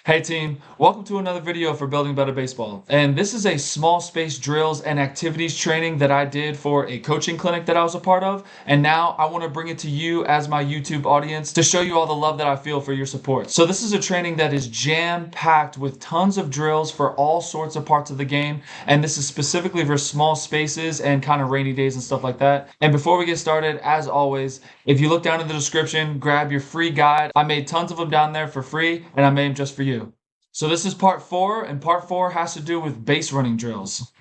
Hey team, welcome to another video for Building Better Baseball. And this is a small space drills and activities training that I did for a coaching clinic that I was a part of. And now I want to bring it to you as my YouTube audience to show you all the love that I feel for your support. So this is a training that is jam-packed with tons of drills for all sorts of parts of the game. And this is specifically for small spaces and kind of rainy days and stuff like that. And before we get started, as always, if you look down in the description, grab your free guide. I made tons of them down there for free, and I made them just for you. So this is part 4, and part 4 has to do with base running drills.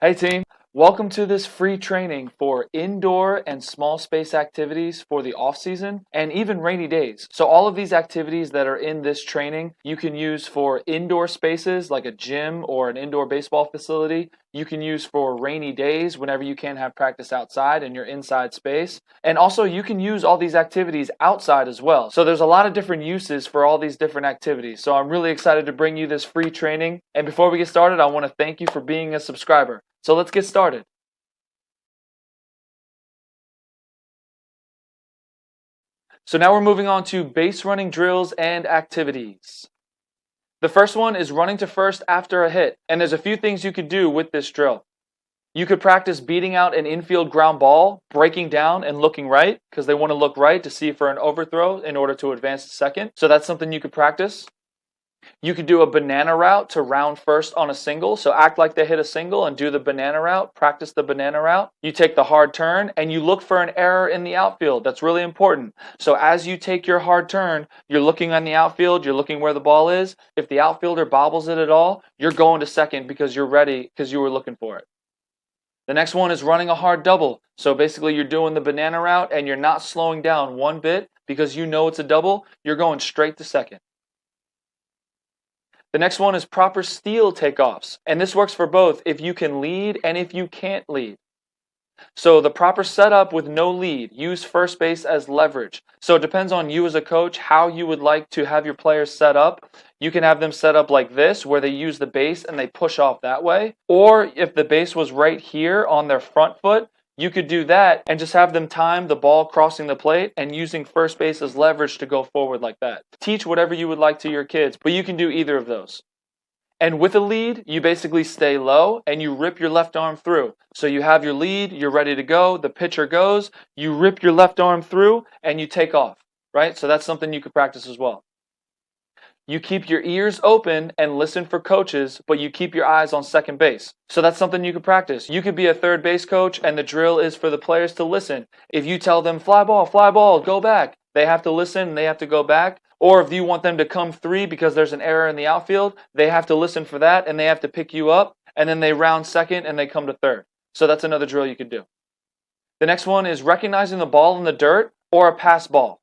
Hey team, welcome to this free training for indoor and small space activities for the off season and even rainy days. So all of these activities that are in this training you can use for indoor spaces like a gym or an indoor baseball facility. You can use for rainy days whenever you can't have practice outside and you're inside space. And also you can use all these activities outside as well. So there's a lot of different uses for all these different activities. So I'm really excited to bring you this free training. And before we get started, I want to thank you for being a subscriber. So let's get started. So now we're moving on to base running drills and activities. The first one is running to first after a hit. And there's a few things you could do with this drill. You could practice beating out an infield ground ball, breaking down and looking right, because they want to look right to see for an overthrow in order to advance to second. So that's something you could practice. You could do a banana route to round first on a single. So act like they hit a single and do the banana route. Practice the banana route. You take the hard turn and you look for an error in the outfield. That's really important. So as you take your hard turn, you're looking on the outfield. You're looking where the ball is. If the outfielder bobbles it at all, you're going to second because you're ready because you were looking for it. The next one is running a hard double. So basically you're doing the banana route and you're not slowing down one bit because you know it's a double. You're going straight to second. The next one is proper steal takeoffs. And this works for both if you can lead and if you can't lead. So the proper setup with no lead, use first base as leverage. So it depends on you as a coach how you would like to have your players set up. You can have them set up like this where they use the base and they push off that way. Or if the base was right here on their front foot, you could do that and just have them time the ball crossing the plate and using first base as leverage to go forward like that. Teach whatever you would like to your kids, but you can do either of those. And with a lead, you basically stay low and you rip your left arm through. So you have your lead, you're ready to go, the pitcher goes, you rip your left arm through and you take off, right? So that's something you could practice as well. You keep your ears open and listen for coaches, but you keep your eyes on second base. So that's something you could practice. You could be a third base coach and the drill is for the players to listen. If you tell them fly ball, go back, they have to listen and they have to go back. Or if you want them to come three because there's an error in the outfield, they have to listen for that and they have to pick you up and then they round second and they come to third. So that's another drill you could do. The next one is recognizing the ball in the dirt or a pass ball.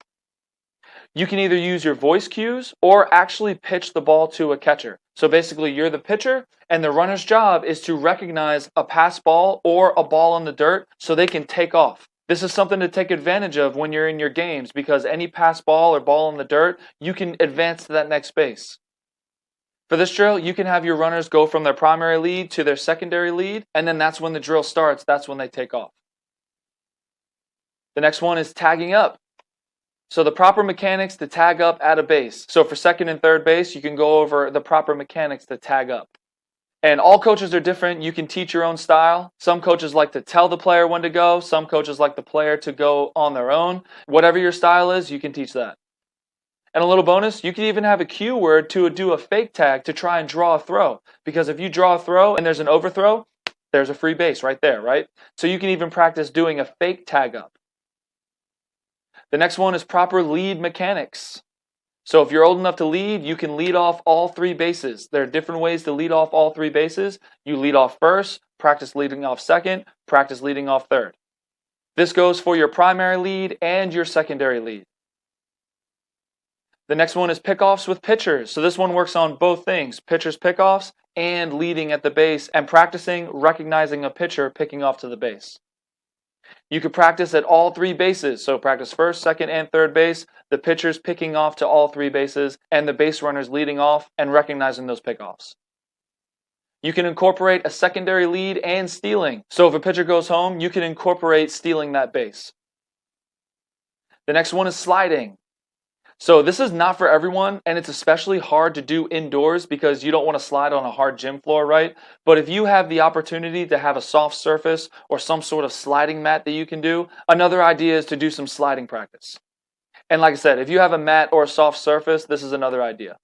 You can either use your voice cues or actually pitch the ball to a catcher. So basically you're the pitcher and the runner's job is to recognize a pass ball or a ball in the dirt so they can take off. This is something to take advantage of when you're in your games because any pass ball or ball in the dirt, you can advance to that next base. For this drill, you can have your runners go from their primary lead to their secondary lead, and then that's when the drill starts. That's when they take off. The next one is tagging up. So the proper mechanics to tag up at a base. So for second and third base, you can go over the proper mechanics to tag up. And all coaches are different. You can teach your own style. Some coaches like to tell the player when to go. Some coaches like the player to go on their own. Whatever your style is, you can teach that. And a little bonus, you can even have a cue word to do a fake tag to try and draw a throw. Because if you draw a throw and there's an overthrow, there's a free base right there, right? So you can even practice doing a fake tag up. The next one is proper lead mechanics. So if you're old enough to lead, you can lead off all three bases. There are different ways to lead off all three bases. You lead off first, practice leading off second, practice leading off third. This goes for your primary lead and your secondary lead. The next one is pickoffs with pitchers. So this one works on both things, pitchers pickoffs and leading at the base and practicing recognizing a pitcher picking off to the base. You could practice at all three bases. So practice first, second, and third base, the pitchers picking off to all three bases, and the base runners leading off and recognizing those pickoffs. You can incorporate a secondary lead and stealing. So if a pitcher goes home, you can incorporate stealing that base. The next one is sliding. So this is not for everyone, and it's especially hard to do indoors because you don't want to slide on a hard gym floor, right? But if you have the opportunity to have a soft surface or some sort of sliding mat that you can do, another idea is to do some sliding practice. And like I said, if you have a mat or a soft surface, this is another idea.